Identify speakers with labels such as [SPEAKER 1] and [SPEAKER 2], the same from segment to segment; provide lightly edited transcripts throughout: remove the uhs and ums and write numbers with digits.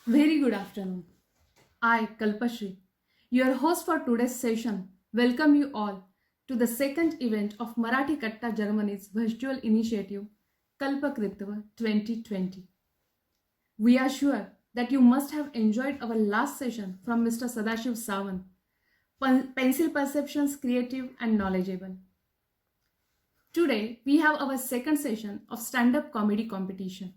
[SPEAKER 1] Very good afternoon. I, Kalpashri, your host for today's session, welcome you all to the second event of Marathi Katta Germany's virtual initiative, Kalpakritva 2020. We are sure that you must have enjoyed our last session from Mr. Sadashiv Sawant, Pencil Perceptions Creative and Knowledgeable. Today, we have our second session of stand-up comedy competition.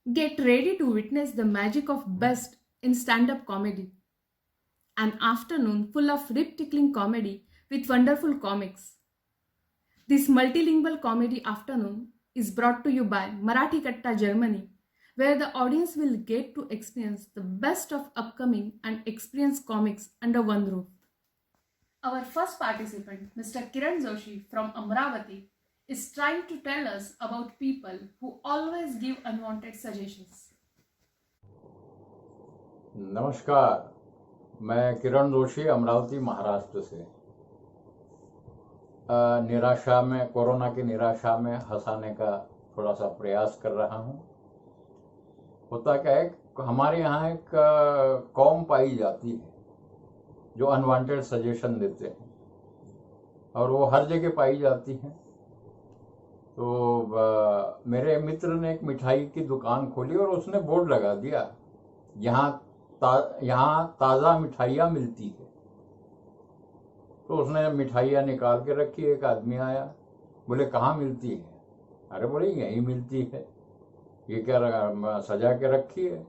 [SPEAKER 1] Get ready to witness the magic of best in stand-up comedy. An afternoon full of rib-tickling comedy with wonderful comics. This multilingual comedy afternoon is brought to you by Marathi Katta Germany, where the audience will get to experience the best of upcoming and experienced comics under one roof. Our first participant, Mr. Kiran Joshi from Amravati, is trying to tell us about people who always give unwanted suggestions.
[SPEAKER 2] नमस्कार, मैं किरण जोशी अमरावती महाराष्ट्र से निराशा में corona की निराशा में हंसाने का थोड़ा सा प्रयास कर रहा हूँ। होता क्या है, हमारे यहाँ एक कौम पाई जाती है जो अनवांटेड सजेशन देते हैं और वो हर जगह पाई जाती है। तो मेरे मित्र ने एक मिठाई की दुकान खोली और उसने बोर्ड लगा दिया, यहाँ ताज़ा मिठाइयाँ मिलती है। तो उसने मिठाइयाँ निकाल के रखी। एक आदमी आया, बोले कहाँ मिलती है? अरे बोले यहीं मिलती है। ये क्या सजा के रखी है?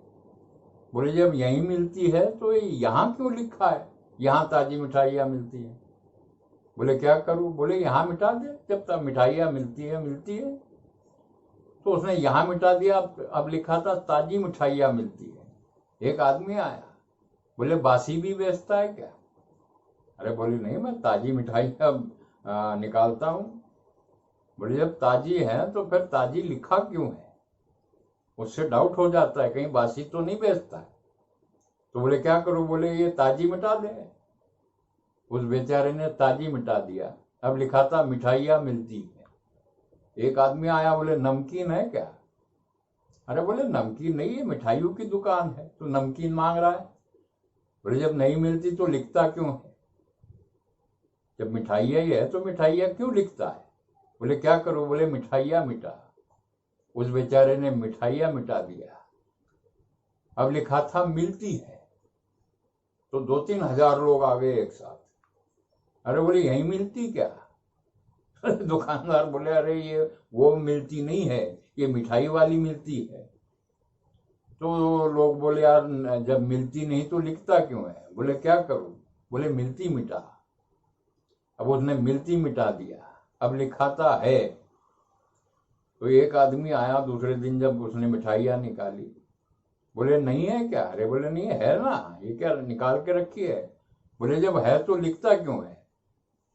[SPEAKER 2] बोले जब यहीं मिलती है तो यहाँ क्यों लिखा है यहाँ ताज़ी मिठाइयाँ मिलती है? बोले क्या करूँ? बोले यहाँ मिटा दे, जब तक मिठाइयाँ मिलती है। तो उसने यहाँ मिटा दिया, अब लिखा था ताज़ी मिठाइयाँ मिलती है। एक आदमी आया, बोले बासी भी बेचता है क्या? अरे बोले नहीं, मैं ताज़ी मिठाइयाँ निकालता हूँ। बोले जब ताज़ी है तो फिर ताज़ी लिखा क्यों है? उससे डाउट हो जाता है कहीं बासी तो नहीं बेचता है। तो बोले क्या करूँ? बोले ये ताज़ी मिटा दे। उस बेचारे ने ताज़ी मिटा दिया, अब लिखा था मिठाइयाँ मिलती है। एक आदमी आया, बोले नमकीन है क्या? अरे बोले नमकीन नहीं है, मिठाइयों की दुकान है, तो नमकीन मांग रहा है। बोले जब नहीं मिलती तो लिखता क्यों है? जब मिठाइयाँ ही है तो मिठाइयाँ क्यों लिखता है? बोले क्या करूँ? बोले मिठाइयाँ मिटा। उस बेचारे ने मिठाइयाँ मिटा दिया, अब लिखा था मिलती है। तो 2-3 हजार लोग आ गए एक साथ। अरे बोले यहीं मिलती क्या? दुकानदार बोले अरे ये वो मिलती नहीं है, ये मिठाई वाली मिलती है। तो लोग बोले यार जब मिलती नहीं तो लिखता क्यों है? बोले क्या करूं? बोले मिलती मिटा। अब उसने मिलती मिटा दिया, अब लिखा था है। तो एक आदमी आया दूसरे दिन, जब उसने मिठाइयाँ निकाली, बोले नहीं है क्या? अरे बोले नहीं है ना, ये क्या निकाल के रखी है? बोले जब है तो लिखता क्यों है?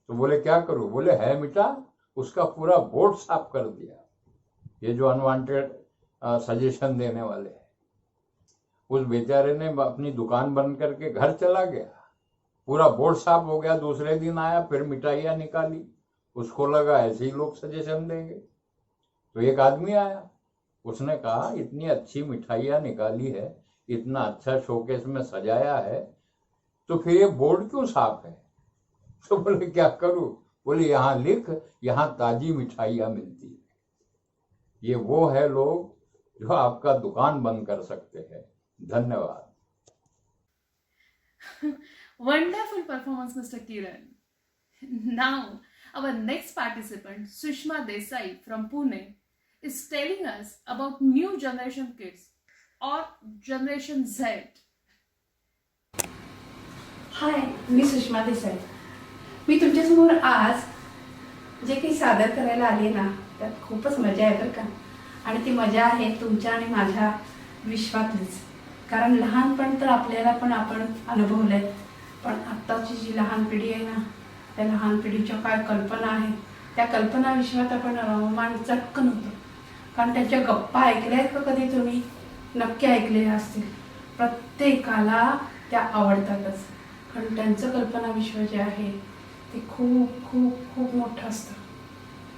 [SPEAKER 2] तो बोले क्या करूं? बोले है मिटा। उसका पूरा बोर्ड साफ कर दिया। ये जो अनवांटेड सजेशन देने वाले हैं, उस बेचारे ने अपनी दुकान बंद करके घर चला गया, पूरा बोर्ड साफ हो गया। दूसरे दिन आया, फिर मिठाइयाँ निकाली, उसको लगा ऐसे ही लोग सजेशन देंगे। तो एक आदमी आया, उसने कहा इतनी अच्छी मिठाइयाँ निकाली है, इतना अच्छा शोकेस में सजाया है, तो फिर ये बोर्ड क्यों साफ है? तो बोले क्या करूं? बोले यहाँ लिख, यहाँ ताजी मिठाइयाँ मिलती है। ये वो है लोग जो आपका दुकान बंद कर सकते हैं। धन्यवाद।
[SPEAKER 1] Wonderful performance, Mr. Kiran. Now, our next participant, Sushma Desai from Pune, is telling us about new generation kids or Generation Z.
[SPEAKER 3] हाय, मी सुषमा देसाई. मी तुमच्यासमोर आज जे काही सादर करायला आले ना, त्यात खूपच मजा आहे बरं का. आणि ती मजा आहे तुमच्या आणि माझ्या विश्वातलीच. कारण लहानपण तर आपल्याला पण आपण अनुभवलं आहे, पण आत्ताची जी लहान पिढी आहे ना, त्या लहान पिढीच्या काय कल्पना आहेत, त्या कल्पना विश्वात आपण रममान चटकन होतो. कारण त्यांच्या गप्पा ऐकल्या आहेत का कधी तुम्ही? नक्की ऐकलेल्या असतील. प्रत्येकाला त्या आवडतातच, कारण त्यांचं कल्पना विश्व जे आहे ते खूप खूप खूप मोठं असतं.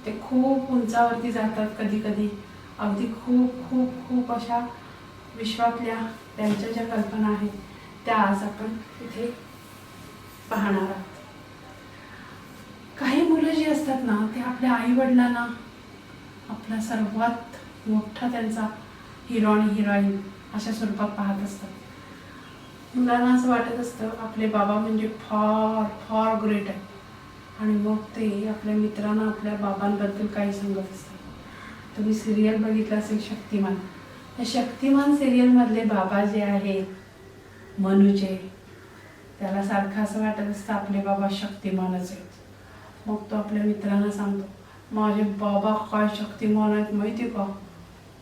[SPEAKER 3] ते खूप उंचावरती जातात, कधी कधी अगदी खूप खूप खूप अशा विश्वातल्या त्यांच्या ज्या कल्पना आहेत त्या आज आपण इथे पाहणार आहोत. काही मुलं जी असतात ना ते आपल्या आईवडिलांना आपला सर्वात मोठा त्यांचा हिरो आणि हिरोईन अशा स्वरूपात पाहत असतात. मुलांना असं वाटत असतं आपले बाबा म्हणजे फार फार ग्रेट आहे आणि मग ते आपल्या मित्रांना आपल्या बाबांबद्दल काही सांगत असतात. तुम्ही सिरियल बघितलं असेल शक्तिमान. त्या शक्तिमान सिरियलमधले बाबा जे आहेत मनूचे, त्याला सारखं असं वाटत असतं आपले बाबा शक्तिमानच आहेत. मग तो आपल्या मित्रांना सांगतो माझे बाबा काय शक्तिमान आहेत माहिती का.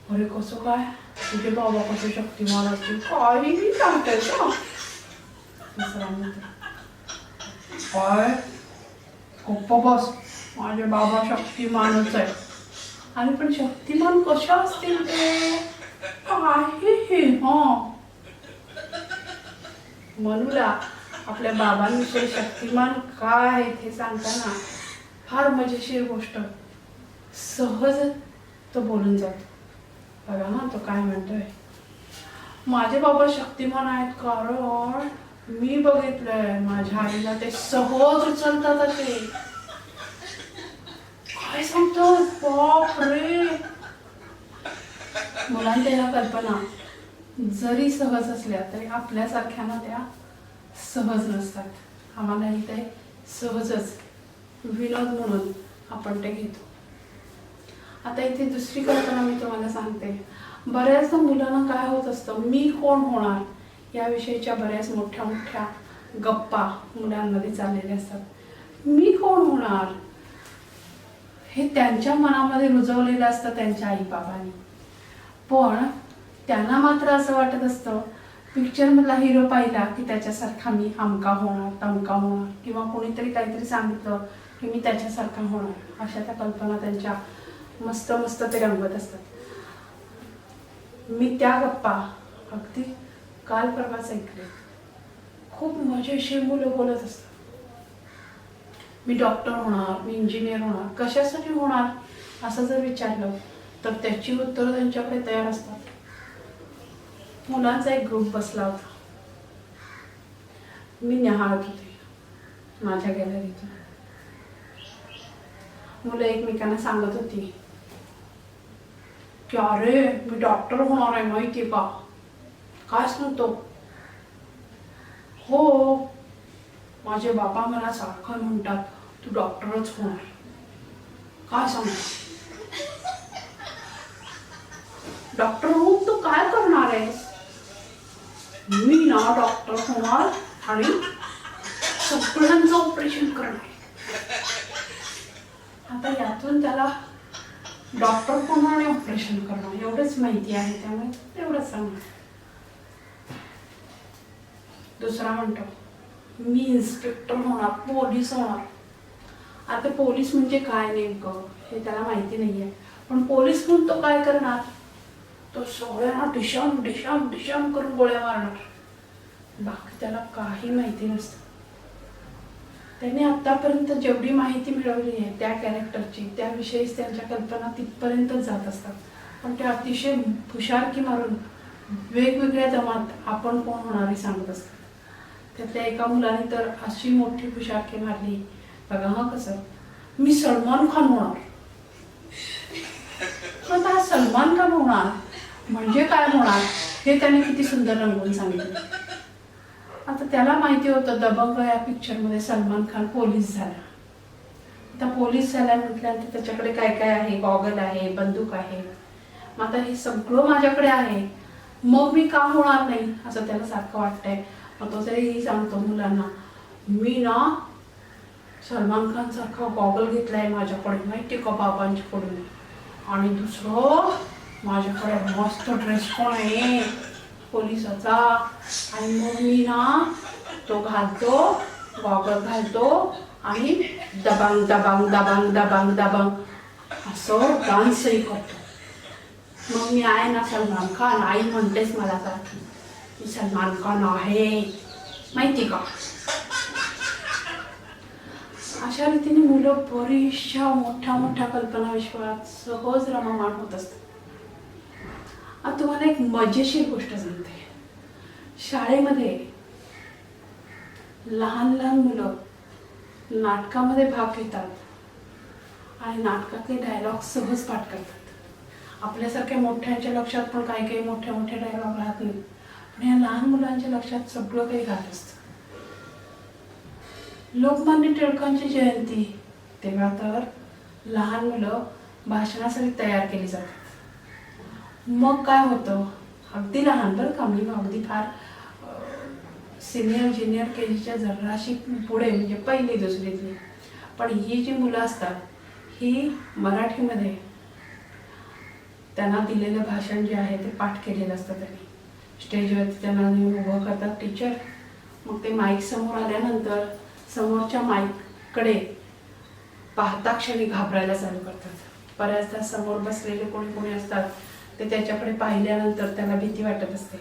[SPEAKER 3] अरे कसं काय, तुझे बाबा कसे शक्तिमान असतील, काहीही सांगते का. दुसरा मित्र काय गप्प बस, माझे बाबा शक्तिमानच आहे. आणि पण शक्तिमान कशा असतील ते काही मनूला आपल्या बाबांविषयी शक्तिमान काय आहेत हे सांगताना फार मजेशीर गोष्ट सहज तो बोलून जातो. बघा ना तो काय म्हणतोय, माझे बाबा शक्तिमान आहेत कारण मी बघितलंय माझ्या आईला ते सहज उचलतात असे. काय सांगतो, बाप रे. मुलांच्या ह्या कल्पना जरी सहज असल्या तरी आपल्यासारख्यांना त्या सहज नसतात. आम्हालाही ते सहजच विनोद म्हणून आपण ते घेतो. आता इथे दुसरी कल्पना मी तुम्हाला सांगते. बऱ्याचदा मुलांना काय होत असतं, मी कोण होणार याविषयीच्या बऱ्याच मोठ्या मोठ्या गप्पा मुलांमध्ये चाललेल्या असतात. मी कोण होणार हे त्यांच्या मनामध्ये रुजवलेलं असतं त्यांच्या आई बाबांनी. पण त्यांना मात्र असं वाटत असतं पिक्चरमधला हिरो पाहिला की त्याच्यासारखा मी अमका होणार तमका होणार, किंवा कोणीतरी काहीतरी सांगितलं की मी त्याच्यासारखा होणार, अशा त्या कल्पना त्यांच्या मस्त मस्त ते रंगत असतात. मी त्या गप्पा अगदी काल परवाच ऐकले. खूप मजेशीर मुलं बोलत असतात. मी डॉक्टर होणार, मी इंजिनियर होणार. कशासाठी होणार असं जर विचारलं तर त्याची उत्तरं त्यांच्याकडे तयार असतात. मुलांचा एक ग्रुप बसला होता. मी निहाळत होते माझ्या गॅलरीतून. मुलं एकमेकांना सांगत होती की अरे मी डॉक्टर होणार आहे माहिती का. काय सांगतो, हो माझे बाबा मला सारखं म्हणतात तू डॉक्टरच होणार. काय सांगतो, डॉक्टर होऊन तू काय करणार आहेस. मी ना डॉक्टर होणार आणि सगळ्यांचं ऑपरेशन करणार. आता यातून त्याला डॉक्टर होणार आणि ऑपरेशन करणं एवढंच माहिती आहे, त्यामुळे एवढंच सांगणार. दुसरा म्हणतो मी इन्स्पेक्टर होणार, पोलीस होणार. आता पोलीस म्हणजे काय नेमकं हे त्याला माहिती नाहीये. पण पोलीस म्हणून तो काय करणार, तो सगळ्यांना डिशाम डिशाम डिशाम करून गोळ्या मारणार. बाकी त्याला काही माहिती नसतं. त्याने आतापर्यंत जेवढी माहिती मिळवली आहे त्या कॅरेक्टरची त्याविषयीच त्यांच्या कल्पना तिथपर्यंतच जात असतात. पण ते अतिशय हुशारकी मारून वेगवेगळ्या दमात आपण कोण होणार हे सांगत असतात. त्यातल्या एका मुलाने तर अशी मोठी हुशारकी मारली बघा. कसं, मी सलमान खान होणार. आता हा सलमान खान होणार म्हणजे काय होणार हे त्याने किती सुंदर रंगवून सांगितलं. आता त्याला माहिती होतं दबंग या पिक्चरमध्ये सलमान खान पोलीस झाला. आता पोलीस झाला म्हटल्यानंतर त्याच्याकडे काय काय आहे, गॉगल आहे, बंदूक आहे. मग आता हे सगळं माझ्याकडे आहे, मग मी का होणार नाही असं त्याला सारखं वाटतंय. मग तो तरी सांगतो मुलांना, मी ना सलमान खान सारखा गॉगल घेतलाय माझ्याकडे माहिती का बाबांच्याकडून. आणि दुसरं माझ्याकडे मस्त ड्रेस पण आहे पोलिसाचा. आणि मग मी ना तो घालतो, गॉगल घालतो आणि दबांग दबांग दबांग दबांग दबांग असं डान्सही करतो. मग मी आहे ना सलमान खान. आई म्हणतेच मला सारखी मी सलमान खान आहे माहिती का. अशा रीतीने मुलं बरीचशा मोठ्या मोठ्या कल्पना विश्वात सहज रममाण होत असतात. आता तुम्हाला एक मजेशीर गोष्ट सांगते. शाळेमध्ये लहान लहान मुलं नाटकामध्ये भाग घेतात आणि नाटकातले डायलॉग सहज पाठ करतात. आपल्यासारख्या मोठ्यांच्या लक्षात पण काही काही मोठे मोठे डायलॉग राहत नाही, पण या लहान मुलांच्या लक्षात सगळं काही राहत असतं. लोकमान्य टिळकांची जयंती तेव्हा तर लहान मुलं भाषणासाठी तयार केली जातात. मग काय होतं, अगदी लहान बरं का, मी अगदी फार सिनियर ज्युनियर के जीच्या जराशी पुढे म्हणजे पहिली दुसरीतली, पण ही जी मुलं असतात ही मराठीमध्ये त्यांना दिलेलं भाषण जे आहे ते पाठ केलेलं असतं. त्यांनी स्टेजवरती त्यांना नेऊन उभं करतात टीचर. मग ते माईक समोर आल्यानंतर समोरच्या माईककडे पाहता क्षणी घाबरायला चालू करतात. बऱ्याचदा समोर बसलेले कोणी कोणी असतात ते त्याच्याकडे पाहिल्यानंतर त्याला भीती वाटत असते.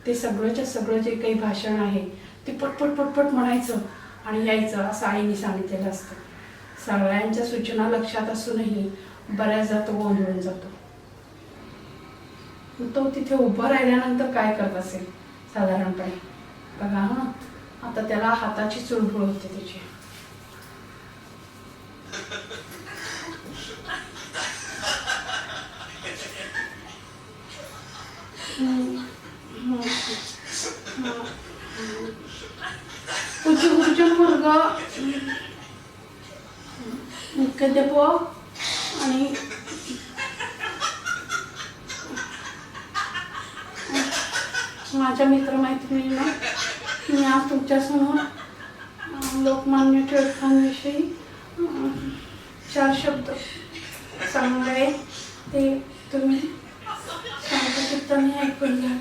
[SPEAKER 3] ते सगळंच्या सगळं जे काही भाषण आहे ते पटपट पटपट म्हणायचं आणि यायचं असं आईने सांगितलेलं असतं. सगळ्यांच्या सूचना लक्षात असूनही बऱ्याचदा तो गोंधळून जातो. तो तिथे उभं राहिल्यानंतर काय करत असेल साधारणपणे बघा. हां, आता त्याला हाताची चुळबुळ होते त्याची. उच्च वर्ग मुख्याध्यापक आणि माझ्या मित्रमैत्रिणींना मी आज तुमच्यासमोर लोकमान्य टिळकांविषयी 4 शब्द सांगणार आहे. ते तुम्ही शांतचित्ताने ऐकून घ्या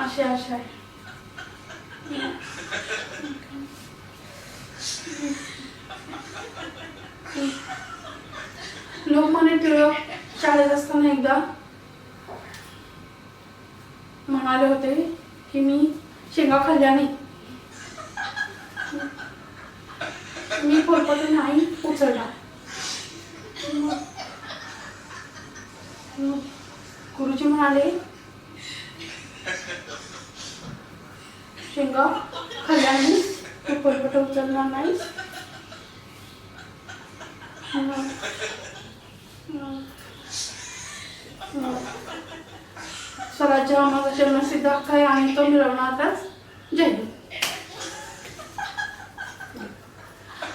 [SPEAKER 3] अशी आशा आहे. लोकमान्य टिळक शाळेत असताना एकदा म्हणाले होते की मी शेंगा खाल्ल्या नाही. मी पोलपाटी नाही उचलला. गुरुजी म्हणाले शेंगा खाल्ल्या नाही, तू पोलपाट उचलणार नाहीस. स्वराज्य हा माझा जन्मसिद्ध हक्क आहे आणि तो मिळवणारच. जय हिंद.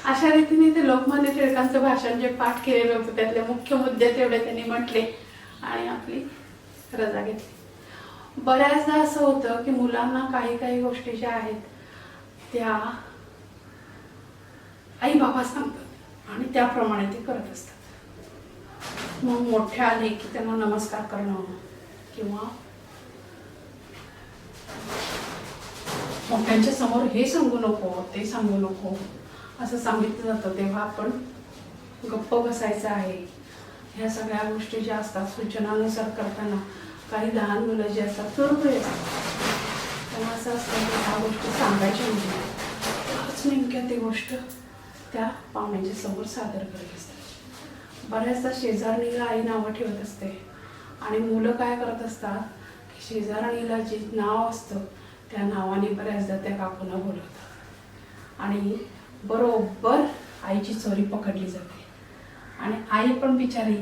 [SPEAKER 3] अशा रीतीने ते लोकमान्य टिळकांचं भाषण जे पाठ केलेलं होतं त्यातले मुख्य मुद्दे तेवढे त्यांनी म्हटले आणि आपली रजा घेतली. बऱ्याचदा असं होतं की मुलांना काही काही गोष्टी ज्या आहेत त्या आई बाबा सांगतात आणि त्याप्रमाणे ते करत असतात. मग मोठे आले की त्यांना नमस्कार करणं किंवा मोठ्यांच्या समोर हे सांगू नको ते सांगू नको असं सांगितलं जातं, तेव्हा आपण गप्प बसायचं आहे. ह्या सगळ्या गोष्टी ज्या असतात सूचनानुसार करताना काही लहान मुलं जी असतात चुरबुरे असतात, त्यांना असं असतं की ह्या गोष्टी सांगायच्या म्हणजे त्याच नेमक्या ती गोष्ट त्या पाहुण्यांच्या समोर सादर करत असतात. बऱ्याचदा शेजारणीला आई नावं ठेवत असते आणि मुलं काय करत असतात की शेजारणीला जे नाव असतं त्या नावाने बऱ्याचदा त्या काकूंना बोलवतात आणि बरोबर आईची चोरी पकडली जाते आणि आई पण बिचारी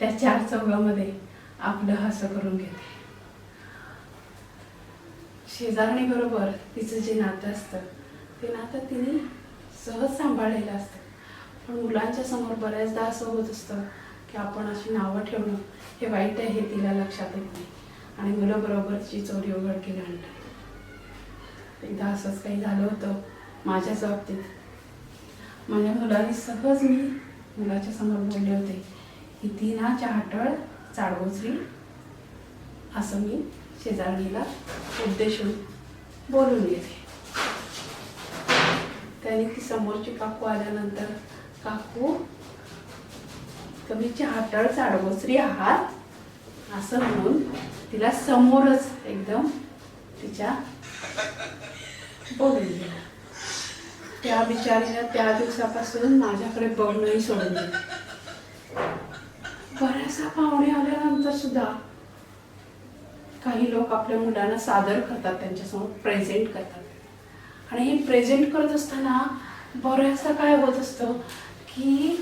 [SPEAKER 3] त्या 4 चौघामध्ये आपलं हसं करून घेते. शेजारणी बरोबर तिचं जे नातं असतं ते नातं तिने सहज सांभाळलेलं असतं. पण मुलांच्या समोर बऱ्याचदा असं होत असतं की आपण अशी नावं ठेवणं हे वाईट आहे हे तिला लक्षात येत नाही आणि मुलं बरोबर तिची चोरी उघडकीला आणतात. एकदा असंच काही झालं होतं माझ्याच बाबतीत. माझ्या मुलाने सहज मी मुलाच्या समोर बोलले होते की ती ना चाहटळ चाडगोचरी असं मी शेजारणीला उद्देशून बोलून घेते. त्याने ती समोरची काकू आल्यानंतर काकू तुम्ही चाहटळ चाडगोचरी आहात असं म्हणून तिला समोरच एकदम तिच्या बोलून गेला. त्या बिचारीला त्या दिवसापासून माझ्याकडे बघणंही सोडून दिलं. बऱ्याचदा पाहुणे आल्यानंतर सुद्धा काही लोक आपल्या मुलांना सादर करतात, त्यांच्यासमोर प्रेझेंट करतात आणि हे प्रेझेंट करत असताना बऱ्याचदा काय होत असतं की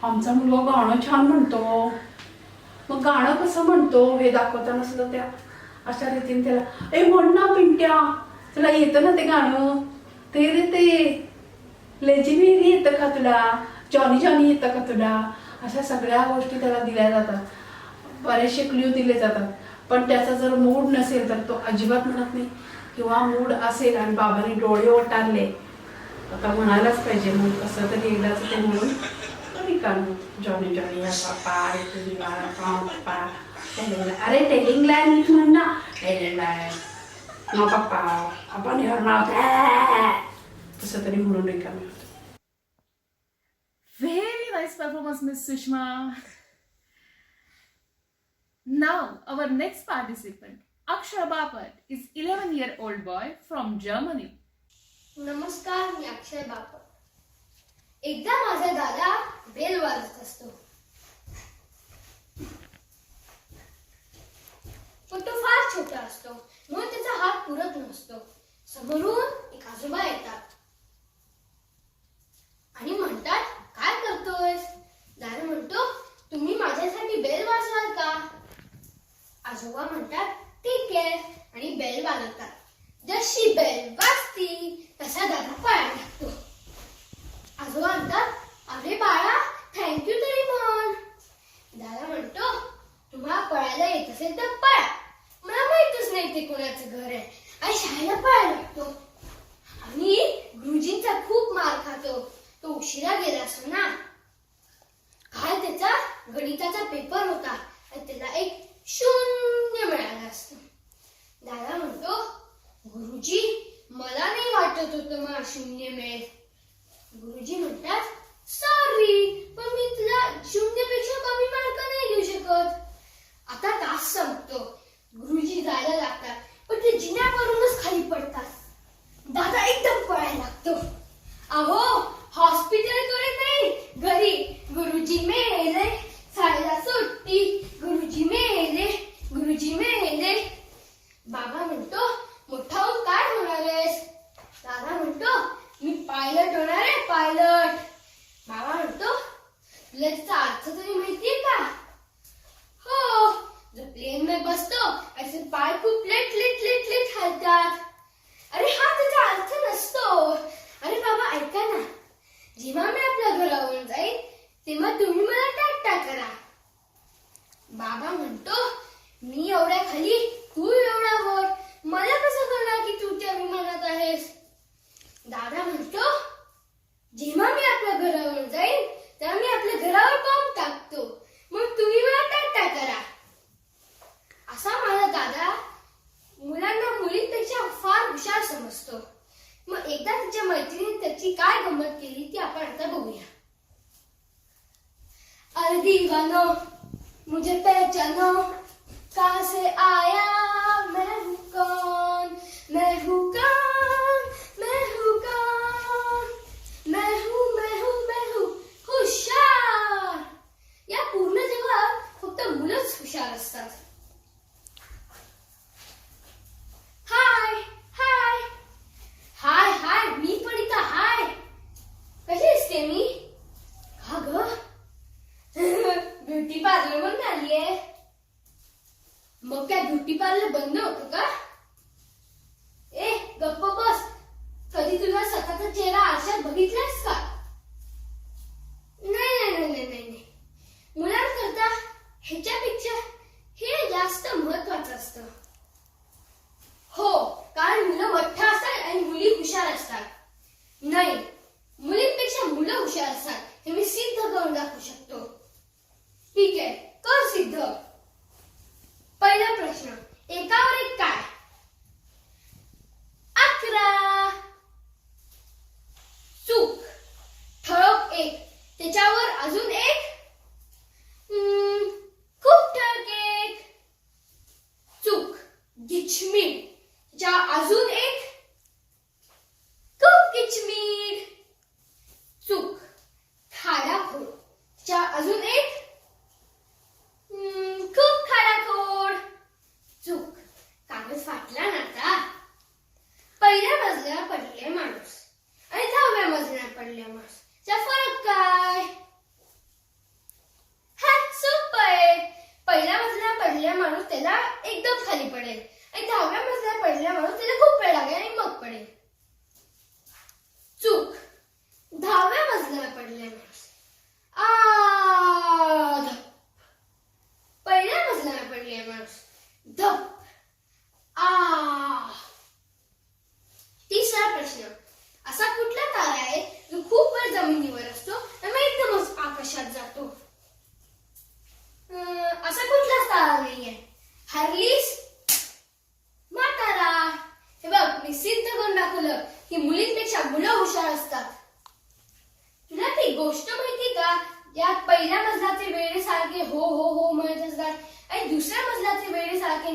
[SPEAKER 3] आमचा मुलगा गाणं छान म्हणतो, मग गाणं कसं म्हणतो हे दाखवताना सुद्धा त्या अशा रीतीने त्याला ए म्हण ना पिंट्या, तुला येतं ना ते गाणं, ते रे ते लेजिमेरी येतं का तुला, जॉनी जॉनी येतं का तुला, अशा सगळ्या गोष्टी त्याला दिल्या जातात, बरेचसे क्ल्यू दिले जातात. पण त्याचा जर मूड नसेल तर तो अजिबात म्हणत नाही, किंवा मूड असेल आणि बाबांनी डोळे ओटारले आता म्हणायलाच पाहिजे, मग कसं तरी एकदाच ते म्हणून रिकामं जॉनी जॉनी या पप्पा अरे टेलिंग लाईन म्हण ना, टेलिंग लाईन नो पप्पा आपण युअर नाव तसं तरी म्हणून रिकामे होतं.
[SPEAKER 1] Very nice performance, Miss Sushma. Now, our next participant, Akshay Bapat, is 11-year-old boy from Germany.
[SPEAKER 4] नमस्कार, मी अक्षय बापट. एकदा माझा दादा बेल वाजत असतो, पण तो फार छोटा असतो म्हणून त्याचा हात पुरत नसतो. समोरून एक आजोबा येतात आणि म्हणतात, काय करतोयस? दादा म्हणतो, तुम्ही माझ्यासाठी बेल वाजवाल का? आजोबा म्हणतात, ठीक आहे, आणि बेल वाजवतात. जशी बेल वाजती तसा दादा पळायला लागतो. आजोबा म्हणतात, अरे बाळा, थँक्यू तरी म्हण. दादा म्हणतो, तुम्हाला पळायला येत असेल तर पळा, मला माहितच नाही ते कोणाचं घर आहे, आणि शाळेला पळायला लागतो. आणि गुरुजींचा खूप मार खातो, तो उशिरा गेला असतो ना. काल त्याचा गणिताचा पेपर होता आणि त्याला एक 0 मिळाला असतो. दादा म्हणतो, गुरुजी, मला नाही वाटत होतं मला 0 मिळेल. गुरुजी म्हणतात, सॉरी, पण मी तुला 0 पेक्षा कमी मार्क नाही देऊ शकत. आता तास संपतो. गुरुजी जायला लागतात, पण ते जिन्यावरूनच खाली पडतात. दादा एकदम पळायला लागतो. अहो, हॉस्पिटलकडे नाही, घरी. गुरुजी मेले, शाळेला सुट्टी, गुरुजी मेले, गुरुजी मेले. बाबा म्हणतो, मोठा होऊन काय होणार आहेस? दादा म्हणतो, मी पायलट होणार आहे, पायलट. बाबा म्हणतो, तुला त्याचा अर्थ तरी माहितीये का? हो, जो प्लेन मध्ये बसतो असे पाय खूप लेट लेट लेट लेट हलतात. अरे हा त्याचा अर्थ नसतो. अरे बाबा, ऐका ना, जेव्हा मी आपल्या घरावरून जाईन तेव्हा तुम्ही मला टाटा करा. बाबा म्हणतो, मी एवढ्या खाली, तू एवढा वर, मला कसं कळणार की तू त्या विमानात आहेस? दादा म्हणतो, जेव्हा मी आपल्या घरावरून जाईन तेव्हा मी आपल्या घरावर बॉम्ब टाकतो, मग तुम्ही मला टाटा करा. असा माझा दादा मुलांना मुलींपेक्षा फार हुशार समजतो. मग एकदा तिच्या मैत्रिणीने त्याची काय गंमत केली ती आपण आता बघूया. अरे दीवानो, मुझे पहचानो, कहाँ से आया, मैं हूँ कौन, मैं हूँ कौन, मैं हूँ कौन, मैं हूँ हुशार. या पूर्ण जगात फक्त मुलंच हुशार असतात. हाय हाय हाय हाय, मी पण इथं हाय. कशी दिसते मी? का ग? ब्युटी पार्लर म्हणून आलीये. मग काय ब्युटी पार्लर बंद होतं का? ए गप्प बस. कधी तुला स्वतःचा चेहरा आरशात बघितलास का? नाही नाही नाही नाही नाही. मुलांकरता ह्याच्यापेक्षा हे जास्त महत्वाचं असतं. हो, कारण मुलं मोठ्ठ असतात आणि मुली हुशार असतात. नाही, मुलींपेक्षा मुलं हुशार असतात हे मी सिद्ध करून दाखवू शकतो. ठीक आहे, कर सिद्ध. पहिला प्रश्न, एकावर एक काय? 11. चूक. ठळक एक, त्याच्यावर अजून एक. खूप ठळक एक. चूक. गिचमीड. त्याच्या अजून एक. खूप गिचमीड. चूक. खाडाखोड. त्याच्या अजून एक. खूप खाडाखोड.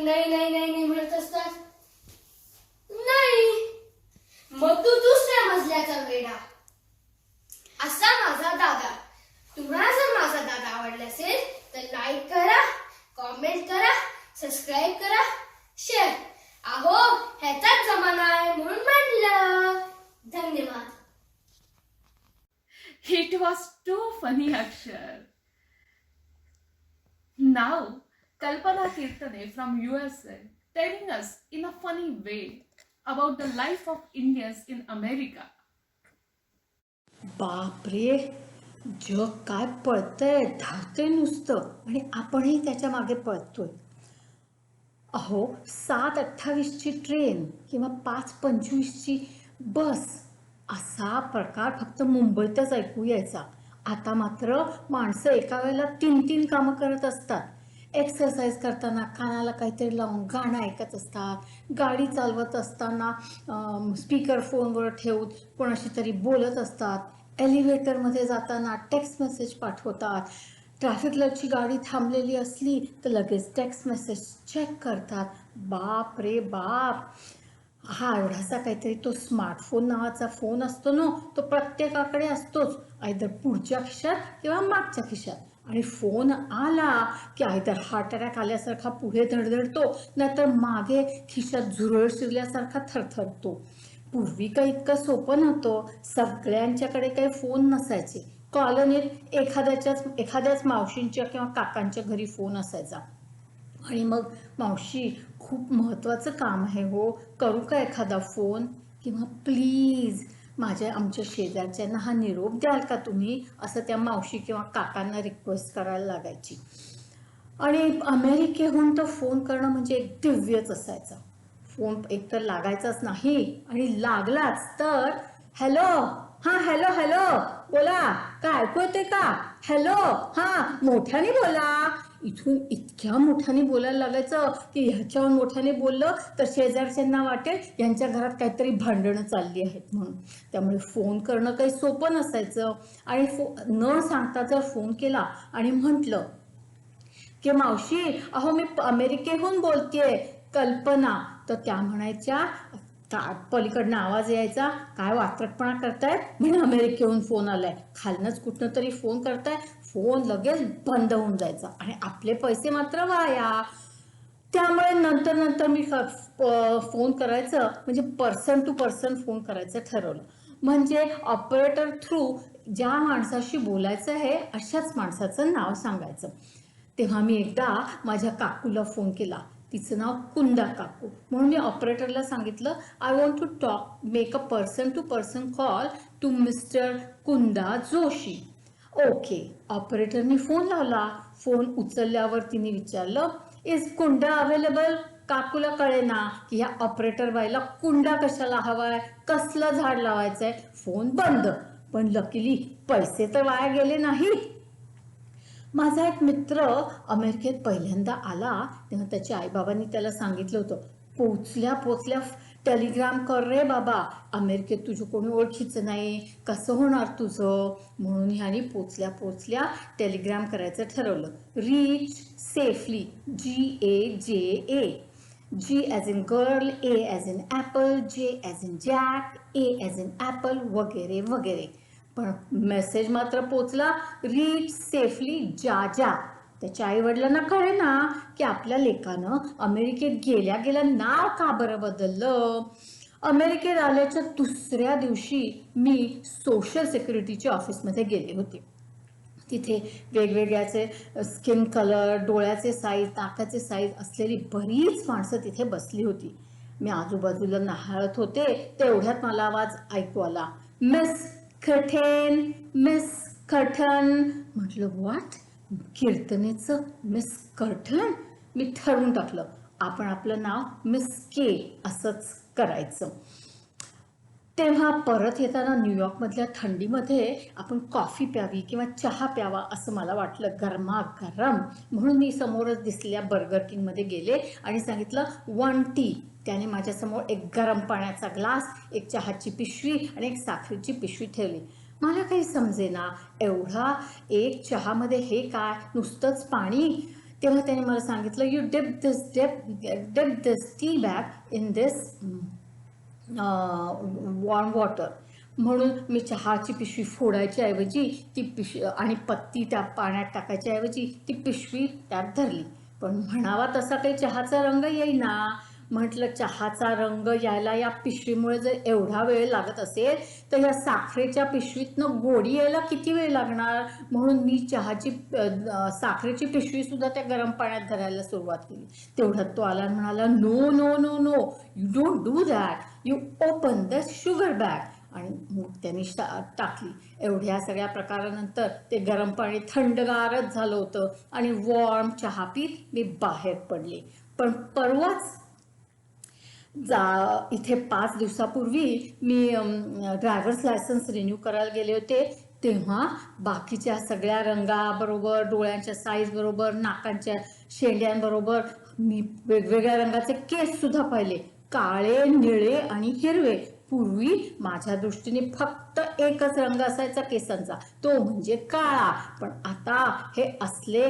[SPEAKER 4] नाही नाही नाही नाही म्हणत असतात. नाही, मग तू दुसऱ्या मजल्याचा वेडा. असा माझा दादा. तुम्हाला जर माझा दादा आवडला असेल तर लाईक करा, कॉमेंट करा, सबस्क्राईब करा, शेअर. अहो, ह्याचाच जमाना आहे म्हणून म्हणलं. धन्यवाद.
[SPEAKER 1] It was too funny, Akshar. Now, Kalpana Kirtane from USA telling us in a funny way about the life of Indians in America.
[SPEAKER 5] बापरे, जग काय पळतंय, धावतंय नुसतं आणि आपणही त्याच्या मागे पळतोय. अहो, 7:28ची ट्रेन किंवा 5:25ची बस असा प्रकार फक्त मुंबईतच ऐकू यायचा. आता मात्र माणसं एका वेळेला 3 कामं करत असतात. एक्सरसाइज करताना कानाला काहीतरी लावून गाणं ऐकत असतात, गाडी चालवत असताना स्पीकर फोनवर ठेवून कोणाशी तरी बोलत असतात, एलिव्हेटरमध्ये जाताना टेक्स्ट मेसेज पाठवतात, ट्रॅफिक लाईटची गाडी थांबलेली असली तर लगेच टेक्स्ट मेसेज चेक करतात. बाप रे बाप, हा एवढासा काहीतरी तो स्मार्टफोन नावाचा फोन असतो ना, तो प्रत्येकाकडे असतोच, आयदर पुढच्या खिशात किंवा मागच्या खिशात. आणि फोन आला की आयदर हार्ट अटॅक आल्यासारखा पुढे धडधडतो, नाहीतर मागे खिशात झुरळ शिरल्यासारखा थरथरतो. पूर्वी काही इतकं सोपं नव्हतं. सगळ्यांच्याकडे काही फोन नसायचे. कॉलनीत एखाद्याच मावशींच्या किंवा काकांच्या घरी फोन असायचा. आणि मग मावशी, खूप महत्त्वाचं काम आहे हो, करू का एखादा फोन? किंवा प्लीज आमच्या शेजारच्यांना हा निरोप द्याल का तुम्ही, असं त्या मावशी किंवा काकांना रिक्वेस्ट करायला लागायची. आणि अमेरिकेहून तर फोन करणं म्हणजे एक दिव्यच असायचं. फोन एकतर लागायचाच नाही, आणि लागलाच तर हॅलो, हां हॅलो हॅलो बोला, काय ऐकू येते का, हॅलो हां मोठ्याने बोला. इथून इतक्या मोठ्याने बोलायला लागायचं की ह्याच्यावर मोठ्याने बोललं तर शेजारच्यांना वाटेल यांच्या घरात काहीतरी भांडणं चालली आहेत म्हणून. त्यामुळे फोन करणं काही सोपं नसायचं. आणि न सांगता जर फोन केला आणि म्हटलं की मावशी, अहो मी अमेरिकेहून बोलतेय, कल्पना, तर त्या म्हणायच्या, पलीकडनं आवाज यायचा, काय वात्रटपणा करताय, म्हणजे अमेरिकेहून फोन आलाय, खालनच कुठनं तरी फोन करताय. फोन लगेच बंद होऊन जायचा आणि आपले पैसे मात्र वाया. त्यामुळे नंतर मी फोन करायचं म्हणजे पर्सन टू पर्सन फोन करायचं ठरवलं. म्हणजे ऑपरेटर थ्रू ज्या माणसाशी बोलायचं आहे अशाच माणसाचं नाव सांगायचं. तेव्हा मी एकदा माझ्या काकूला फोन केला. तिचं नाव कुंदा काकू. म्हणून मी ऑपरेटरला सांगितलं, I want to make a person to person call to mister Kunda Joshi. Okay. ऑपरेटरने फोन लावला. फोन उचलल्यावर तिने विचारलं, इज कुंडा अवेलेबल? काकूला कळेना की ह्या ऑपरेटर बाईला कुंडा कशाला हवाय, कसलं झाड लावायचंय. फोन बंद. पण लकीली पैसे तर वाया गेले नाही. माझा एक मित्र अमेरिकेत पहिल्यांदा आला तेव्हा त्याच्या आईबाबांनी त्याला सांगितलं होतं, पोचल्या टेलिग्राम कर रे बाबा, अमेरिकेत तुझं कोणी ओळखीचं नाही, कसं होणार तुझं. म्हणून ह्यानी पोचल्या टेलिग्राम करायचं ठरवलं. Reach safely, GAJA, G as in girl, A as in apple, J as in Jack, A as in apple, वगैरे वगैरे. पण मेसेज मात्र पोचला, रीच सेफली जा. त्याच्या आई वडिलांना कळे ना की आपल्या लेकानं अमेरिकेत गेल्या नाव का बरं बदललं. अमेरिकेत आल्याच्या दुसऱ्या दिवशी मी सोशल सिक्युरिटीच्या ऑफिसमध्ये गेले होते. तिथे वेगवेगळ्याचे स्किन कलर, डोळ्याचे साईज, नाकाचे साईज असलेली बरीच माणसं तिथे बसली होती. मी आजूबाजूला न्याहाळत होते तेवढ्यात मला आवाज ऐकू आला, मिस कठन. म्हटलं व्हॉट, कीर्तनेचं मिस कठन. मी ठरवून टाकलं, आपण आपलं नाव मिस के असंच करायचं. तेव्हा परत येताना न्यूयॉर्कमधल्या थंडीमध्ये आपण कॉफी प्यावी किंवा चहा प्यावा असं मला वाटलं, गरमागरम. म्हणून मी समोरच दिसलेल्या बर्गर किंगमध्ये गेले आणि सांगितलं 1 टी. त्याने माझ्यासमोर एक गरम पाण्याचा ग्लास, एक चहाची पिशवी आणि एक साखरेची पिशवी ठेवली. मला काही समजेना, एवढा एक चहामध्ये हे काय, नुसतंच पाणी. तेव्हा त्याने मला सांगितलं, you dip this tea bag in this warm water. म्हणून मी चहाची पिशवी फोडायच्या ऐवजी ती पिशवी आणि पत्ती त्या पाण्यात टाकायच्या ऐवजी ती पिशवी त्यात धरली. पण म्हणावा तसा काही चहाचा रंग येईना. म्हटलं चहाचा रंग यायला या पिशवीमुळे जर एवढा वेळ लागत असेल तर या साखरेच्या पिशवीतनं गोडी यायला किती वेळ लागणार. म्हणून मी चहाची साखरेची पिशवीसुद्धा त्या गरम पाण्यात धरायला सुरुवात केली. तेवढ्यात तो आला आणि म्हणाला, no no no no, you don't do that, you open the sugar bag. आणि मग त्यांनी टाकली. एवढ्या सगळ्या प्रकारानंतर ते गरम पाणी थंडगारच झालं होतं आणि वॉर्म चहा पीत मी बाहेर पडले. पण परवाच इथे 5 दिवसापूर्वी मी ड्रायव्हर्स लायसन्स रिन्यू करायला गेले होते. तेव्हा बाकीच्या सगळ्या रंगाबरोबर, डोळ्यांच्या साईज बरोबर, नाकांच्या शेंड्यांबरोबर मी वेगवेगळ्या रंगाचे केस सुद्धा पाहिले, काळे, निळे आणि हिरवे. पूर्वी माझ्या दृष्टीने फक्त एकच रंग असायचा केसांचा, तो म्हणजे काळा. पण आता हे असले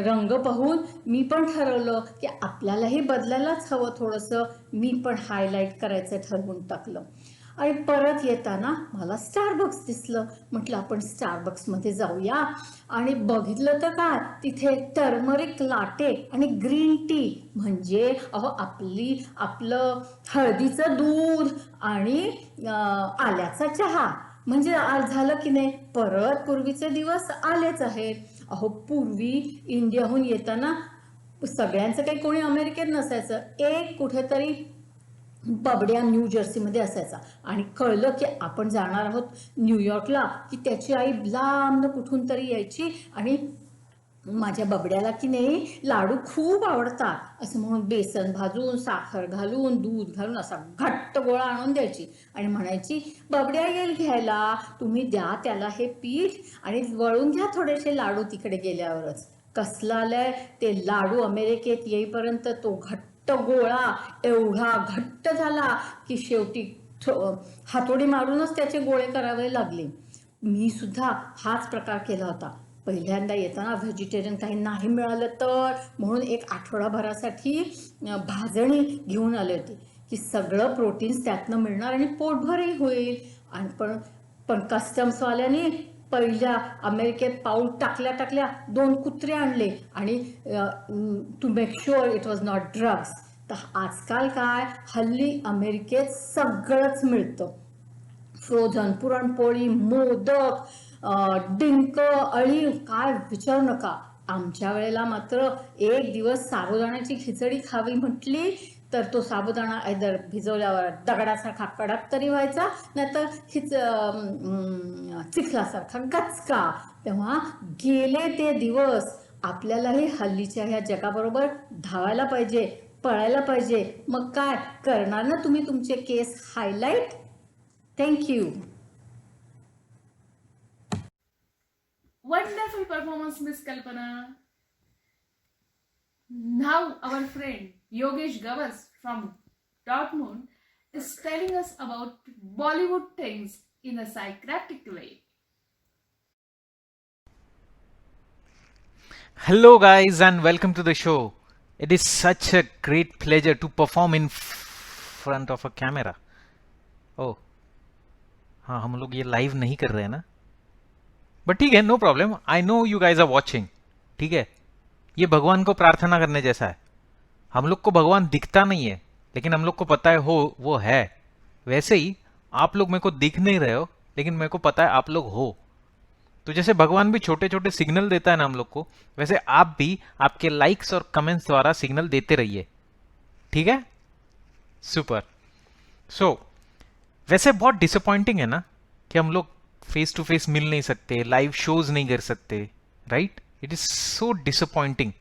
[SPEAKER 5] रंग पाहून मी पण ठरवलं की आपल्यालाही बदलायलाच हवं थोडंसं. मी पण हायलाईट करायचं ठरवून टाकलं. आणि परत येताना मला स्टारबक्स दिसलं. म्हटलं आपण स्टारबक्समध्ये जाऊया. आणि बघितलं तर काय, तिथे टर्मरिक लाटे आणि ग्रीन टी म्हणजे आपलं हळदीचं दूध आणि आल्याचा चहा. म्हणजे आज झालं की नाही, परत पूर्वीचे दिवस आलेच आहेत. पूर्वी इंडियाहून येताना सगळ्यांचं काही कोणी अमेरिकेत नसायचं. एक कुठेतरी बबड्या न्यू जर्सीमध्ये असायचा. आणि कळलं की आपण जाणार आहोत न्यूयॉर्कला की त्याची आई लांब कुठून तरी यायची आणि माझ्या बबड्याला की नाही लाडू खूप आवडतात असं म्हणून बेसन भाजून, साखर घालून, दूध घालून असा घट्ट गोळा आणून द्यायची आणि म्हणायची, बबड्या येईल घ्यायला, तुम्ही द्या त्याला हे पीठ आणि वळून घ्या थोडेसे लाडू तिकडे गेल्यावरच. कसला आलाय ते लाडू अमेरिकेत येईपर्यंत तो घट्ट गोळा एवढा घट्ट झाला की शेवटी हातोडी मारूनच त्याचे गोळे करावे लागले. मी सुद्धा हाच प्रकार केला होता. पहिल्यांदा येताना व्हेजिटेरियन काही नाही मिळालं तर म्हणून एक आठवडाभरासाठी भाजणी घेऊन आले होते की सगळं प्रोटीन्स त्यातनं मिळणार आणि पोटभरही होईल. आणि पण कस्टम्सवाल्याने पहिल्या अमेरिकेत पाऊल टाकल्या 2 कुत्रे आणले आणि to make sure it was not drugs. तर आजकाल काय, हल्ली अमेरिकेत सगळंच मिळतं. फ्रोझन पुरणपोळी, मोदक, डिंक, अळी, काय विचारू नका. आमच्या वेळेला मात्र एक दिवस साबुदाण्याची खिचडी खावी म्हटली तर तो साबुदाणा ऐदर भिजवल्यावर दगडासारखा कडक तरी व्हायचा, नाहीतर चिखलासारखा गचका. तेव्हा गेले ते दिवस. आपल्यालाही हल्लीच्या ह्या जगाबरोबर धावायला पाहिजे, पळायला पाहिजे. मग काय करणार ना तुम्ही तुमचे केस highlight. Thank you.
[SPEAKER 1] Wonderful performance, Miss Kalpana. Now our friend Yogesh Gavas from Dortmund is telling us about Bollywood things in a psychiatric way.
[SPEAKER 6] Hello, guys, and welcome to the show. It is such a great pleasure to perform in front of a camera. Oh, हाँ, हम लोग ये live नहीं कर रहे हैं ना, but ठीक है, no problem. I know you guys are watching. ठीक है, ये भगवान को प्रार्थना करने जैसा है. हम लोग को भगवान दिखता नहीं है, लेकिन हम लोग को पता है वो है. वैसे ही आप लोग मेरे को दिख नहीं रहे हो, लेकिन मेरे को पता है आप लोग हो. तो जैसे भगवान भी छोटे छोटे सिग्नल देता है ना हम लोग को, वैसे आप भी आपके लाइक्स और कमेंट्स द्वारा सिग्नल देते रहिए. ठीक है, सुपर. सो वैसे बहुत डिसअपॉइंटिंग है ना कि हम लोग फेस टू फेस मिल नहीं सकते, लाइव शोज नहीं कर सकते, right? It is so disappointing.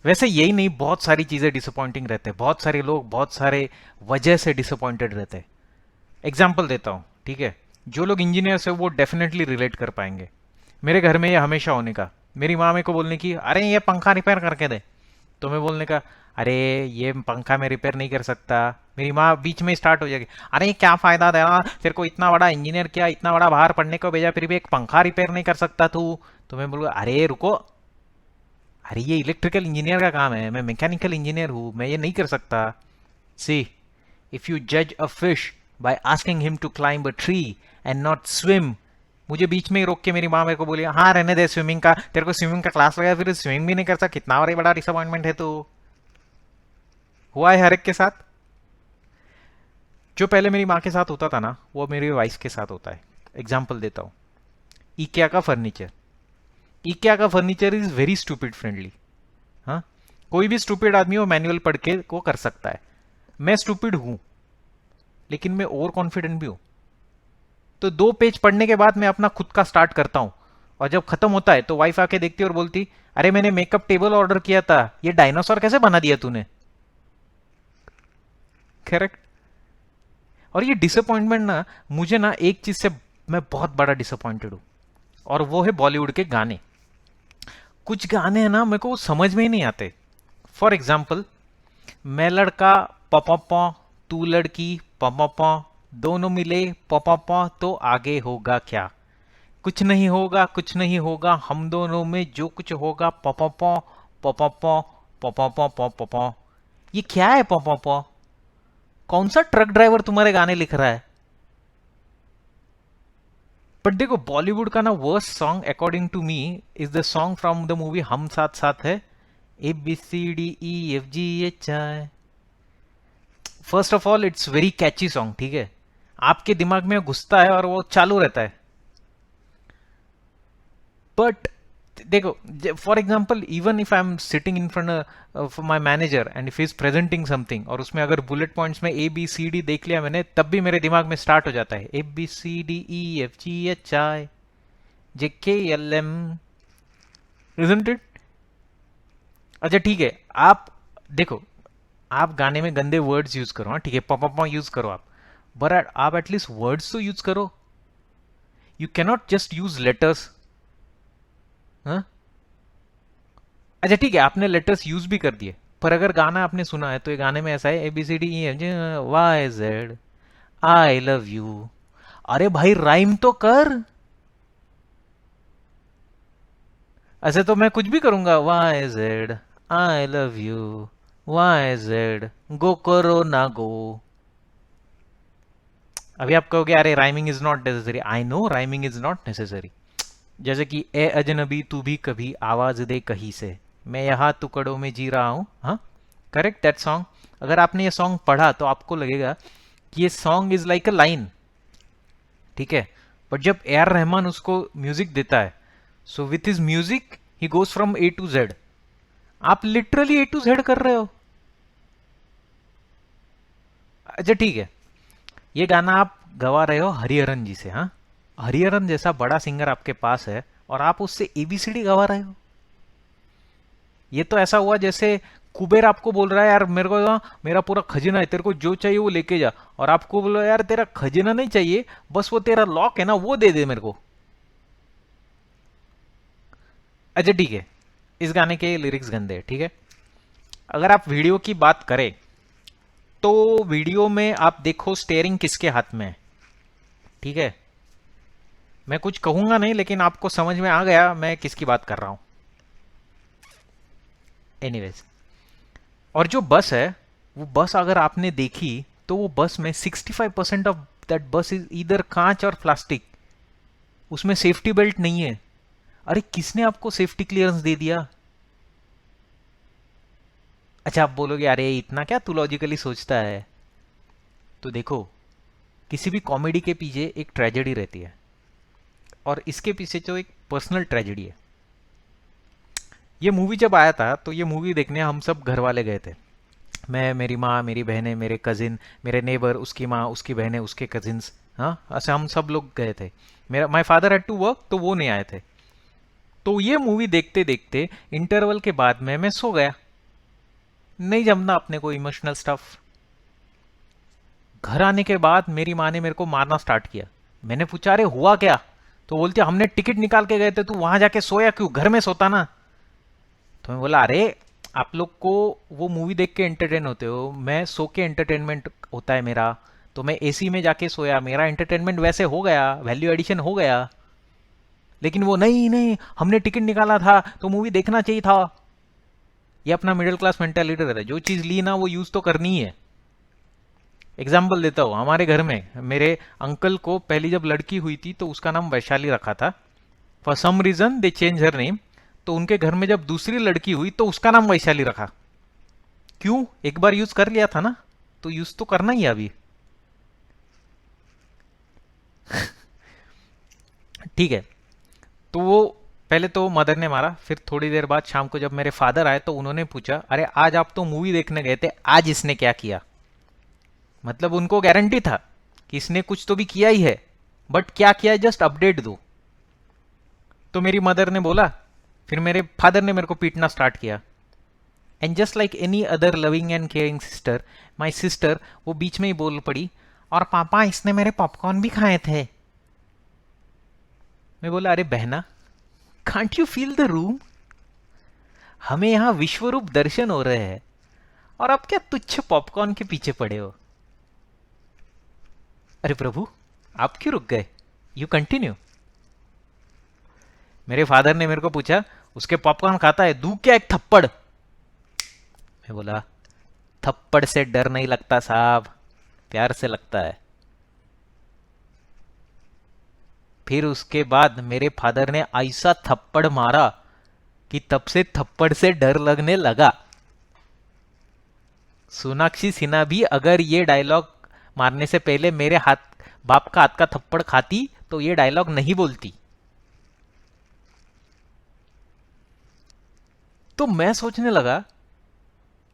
[SPEAKER 6] वैसे यही नहीं, बहुत सारी चीजें डिसअपॉइंटिंग रहते हैं. बहुत सारे लोग बहुत सारे वजह से डिसअपॉइंटेड रहते हैं. एग्जाम्पल देता हूं, ठीक है? जो लोग इंजीनियर्स है वो डेफिनेटली रिलेट कर पाएंगे. मेरे घर में ये हमेशा होने का, मेरी माँ मेरे को बोलने की, अरे ये पंखा रिपेयर करके दे, तो मैं बोलने का, अरे ये पंखा मैं रिपेयर नहीं कर सकता. मेरी माँ बीच में स्टार्ट हो जाएगी, अरे क्या फायदा देना, तेरे को इतना बड़ा इंजीनियर किया, इतना बड़ा बाहर पढ़ने को भेजा, फिर भी एक पंखा रिपेयर नहीं कर सकता तू. तो मैं बोलूँगा, अरे रुको, अरे ये इलेक्ट्रिकल इंजीनियर का काम है, मैं मैकेनिकल इंजीनियर हूँ, मैं ये नहीं कर सकता. सी, इफ यू जज a fish by asking him to climb a tree and not swim. मुझे बीच में ही रोक के मेरी माँ मेरे को बोली हाँ रहने दे स्विमिंग का, तेरे को स्विमिंग का क्लास लगा फिर स्विमिंग भी नहीं करता, कितना बड़ा डिसअपॉइंटमेंट है. तो हुआ है हर एक के साथ. जो पहले मेरी माँ के साथ होता था ना, वो मेरी वाइफ के साथ होता है. एग्जाम्पल देता हूँ. इकेआ का फर्नीचर. इकेआ का furniture is very stupid friendly. हाँ, कोई भी स्टूपिड आदमी वो मैनुअल पढ़ के वो कर सकता है. मैं स्टूपिड हूं, लेकिन मैं ओवर कॉन्फिडेंट भी हूं. तो 2 पेज पढ़ने के बाद मैं अपना खुद का स्टार्ट करता हूं, और जब खत्म होता है तो वाइफ आके देखती है और बोलती अरे मैंने मेकअप टेबल ऑर्डर किया था, ये डायनासोर कैसे बना दिया तूने. करेक्ट. और ये डिसअपॉइंटमेंट ना, मुझे ना एक चीज से मैं बहुत बड़ा डिसअपॉइंटेड हूं, और वो है बॉलीवुड के गाने. कुछ गाने हैं ना मेरे को समझ में ही नहीं आते. फॉर एग्जाम्पल, मैं लड़का पपा, तू लड़की पपा, दोनों मिले पपा तो आगे होगा क्या. कुछ नहीं होगा, कुछ नहीं होगा, हम दोनों में जो कुछ होगा पपा पपा पपा पपा. ये क्या है पपा. कौन सा ट्रक ड्राइवर तुम्हारे गाने लिख रहा है. बट देखो, बॉलीवुड का ना worst song according to me is the song from the movie Hum Saath Saath Hai. ABCDEFGHI. First of all it's very catchy song. ठीक है, आपके दिमाग में घुसता है और वो चालू रहता है. बट देखो, for example, even if I am sitting in front of my manager end if is presenting something, और उसमें अगर बुलेट पॉइंट्स में ABCD देख लिया मैंने, तब भी मेरे दिमाग में स्टार्ट हो जाता है ABCDEFGHI JKLM. Isn't it? अच्छा ठीक है, आप देखो, आप गाने में गंदे वर्ड्स यूज करो. हाँ ठीक है, पपा यूज करो आप, बट आप एटलीस्ट वर्ड्स तो यूज करो. You cannot just use letters. हाँ, अच्छा ठीक है, आपने लेटर्स यूज भी कर दिए, पर अगर गाना आपने सुना है तो ये गाने में ऐसा है ABCDEFGHI आई लव यू. अरे भाई राइम तो कर. ऐसे तो मैं कुछ भी करूंगा, YZ I love you, YZ गो करो ना गो. अभी आप कहोगे अरे rhyming is not necessary. I know rhyming is not necessary. जैसे कि ए अजनबी तू भी कभी आवाज दे कहीं से, मैं यहाँ टुकड़ों में जी रहा हूँ. हाँ, करेक्ट, दैट सॉन्ग. अगर आपने ये सॉन्ग पढ़ा तो आपको लगेगा कि ये song is like a line. ठीक है, बट जब AR रहमान उसको म्यूजिक देता है, so with his music he goes from A to Z. आप लिटरली A to Z कर रहे हो. अच्छा ठीक है, ये गाना आप गवा रहे हो हरिहरन जी से. हाँ, हरिहरन जैसा बड़ा सिंगर आपके पास है और आप उससे ABCD गवा रहे हो. ये तो ऐसा हुआ जैसे कुबेर आपको बोल रहा है यार मेरे को ना मेरा पूरा खजाना है, तेरे को जो चाहिए वो लेके जा, और आपको बोलो यार तेरा खजाना नहीं चाहिए, बस वो तेरा लॉक है ना वो दे दे मेरे को. अच्छा ठीक है, इस गाने के लिरिक्स गंदे हैं. ठीक है, अगर आप वीडियो की बात करें तो वीडियो में आप देखो स्टेयरिंग किसके हाथ में है. ठीक है, मैं कुछ कहूंगा नहीं, लेकिन आपको समझ में आ गया मैं किसकी बात कर रहा हूं. एनीवेज, और जो बस है, वो बस अगर आपने देखी तो वो बस में 65% ऑफ दैट बस इज इधर कांच और प्लास्टिक. उसमें सेफ्टी बेल्ट नहीं है. अरे किसने आपको सेफ्टी क्लियरेंस दे दिया. अच्छा आप बोलोगे अरे इतना क्या तू लॉजिकली सोचता है. तो देखो, किसी भी कॉमेडी के पीछे एक ट्रेजेडी रहती है, और इसके पीछे जो एक पर्सनल ट्रेजेडी है. ये मूवी जब आया था तो ये मूवी देखने हम सब घर वाले गए थे. मैं, मेरी माँ, मेरी बहनें, मेरे कजिन, मेरे नेबर, उसकी माँ, उसकी बहनें, उसके कजिन्स. हाँ, ऐसे हम सब लोग गए थे. मेरा my father had to work, तो वो नहीं आए थे. तो ये मूवी देखते देखते इंटरवल के बाद में मैं सो गया. नहीं जमना अपने को इमोशनल स्टफ. घर आने के बाद मेरी माँ ने मेरे को मारना स्टार्ट किया. मैंने पूछा अरे हुआ क्या, तो बोलती हमने टिकट निकाल के गए थे, तू वहां जाके सोया क्यों, घर में सोता ना. तो मैं बोला अरे आप लोग को वो मूवी देख के एंटरटेन होते हो, मैं सो के एंटरटेनमेंट होता है मेरा. तो मैं AC में जाके सोया, मेरा एंटरटेनमेंट वैसे हो गया, वैल्यू एडिशन हो गया. लेकिन वो नहीं नहीं हमने टिकट निकाला था तो मूवी देखना चाहिए था. ये अपना मिडिल क्लास मेंटेलिटी रहता है, जो चीज़ ली ना वो यूज़ तो करनी ही है। एग्जाम्पल देता हूँ, हमारे घर में मेरे अंकल को पहली जब लड़की हुई थी तो उसका नाम वैशाली रखा था। For some reason they change her name, तो उनके घर में जब दूसरी लड़की हुई तो उसका नाम वैशाली रखा। क्यों? एक बार यूज कर लिया था ना, तो यूज तो करना ही है अभी। ठीक है, तो वो पहले तो मदर ने मारा, फिर थोड़ी देर बाद शाम को जब मेरे फादर आए तो उन्होंने पूछा, अरे आज आप तो मूवी देखने गए थे, आज इसने क्या किया? मतलब उनको गारंटी था कि इसने कुछ तो भी किया ही है, बट क्या किया जस्ट अपडेट दो। तो मेरी मदर ने बोला, फिर मेरे फादर ने मेरे को पीटना स्टार्ट किया। And just like any other loving and caring sister, my sister वो बीच में ही बोल पड़ी, और पापा इसने मेरे पॉपकॉर्न भी खाए थे। मैं बोला, अरे बहना, can't you feel the room? हमें यहां विश्वरूप दर्शन हो रहे हैं और आप क्या तुच्छ पॉपकॉर्न के पीछे पड़े हो? अरे प्रभु, आप क्यों रुक गए? You continue. मेरे फादर ने मेरे को पूछा, उसके पॉपकॉर्न खाता है, दूं क्या एक थप्पड़? मैं बोला, थप्पड़ से डर नहीं लगता साहब, प्यार से लगता है। फिर उसके बाद मेरे फादर ने ऐसा थप्पड़ मारा कि तब से थप्पड़ से डर लगने लगा। सोनाक्षी सिन्हा भी अगर ये डायलॉग मारने से पहले मेरे बाप का हाथ का थप्पड़ खाती तो ये डायलॉग नहीं बोलती। तो मैं सोचने लगा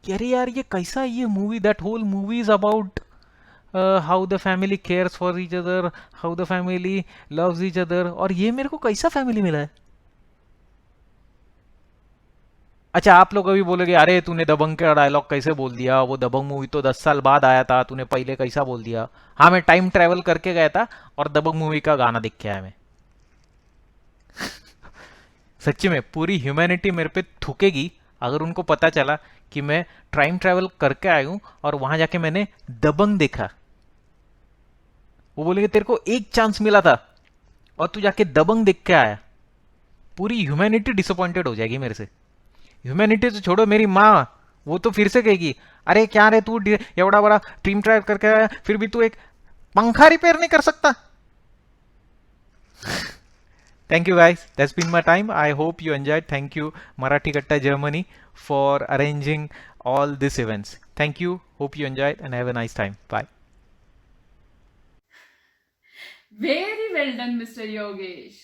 [SPEAKER 6] कि अरे यार ये कैसा, ये movie, that whole movie is about how the family cares for each other, how the family loves each other, और ये मेरे को कैसा फैमिली मिला है? अच्छा, आप लोग अभी बोलोगे, अरे तूने दबंग का डायलॉग कैसे बोल दिया, वो दबंग मूवी तो 10 साल बाद आया था, तूने पहले कैसा बोल दिया? हाँ, मैं टाइम ट्रेवल करके गया था और दबंग मूवी का गाना देख के आया मैं। सच्ची में पूरी ह्यूमैनिटी मेरे पे थूकेगी अगर उनको पता चला कि मैं टाइम ट्रैवल करके आया हूं और वहां जाके मैंने दबंग देखा। वो बोलेंगे, तेरे को एक चांस मिला था और तू जाके दबंग देख के आया। पूरी ह्यूमैनिटी डिसअपॉइंटेड हो जाएगी मेरे से। ह्यूमैनिटी तो छोड़ो, मेरी माँ वो तो फिर से कहेगी, अरे क्या रे तू एवढा बड़ा टीम ट्रायल करके आया, फिर भी तू एक पंखा रिपेयर नहीं कर सकता? Thank you guys. That's been my time. I hope you enjoyed. Thank you Marathi Katta Germany for arranging all these events. Thank you. Hope you enjoyed and have a nice time. Bye.
[SPEAKER 1] Very well done, Mr. Yogesh.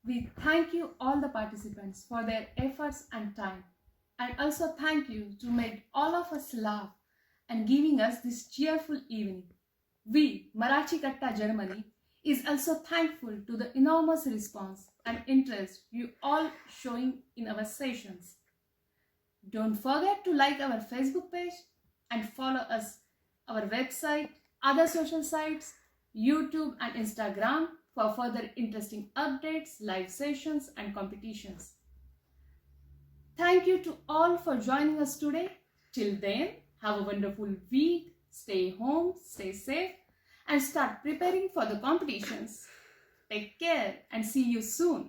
[SPEAKER 1] We thank you all the participants for their efforts and time, and also thank you to make all of us laugh and giving us this cheerful evening. We, Marathi Katta Germany, is also thankful to the enormous response and interest you all showing in our sessions. Don't forget to like our Facebook page and follow us, our website, other social sites, YouTube and Instagram for further interesting updates, live sessions and competitions. Thank you to all for joining us today. Till then, have a wonderful week. Stay home, stay safe, and start preparing for the competitions. Take care and see you soon.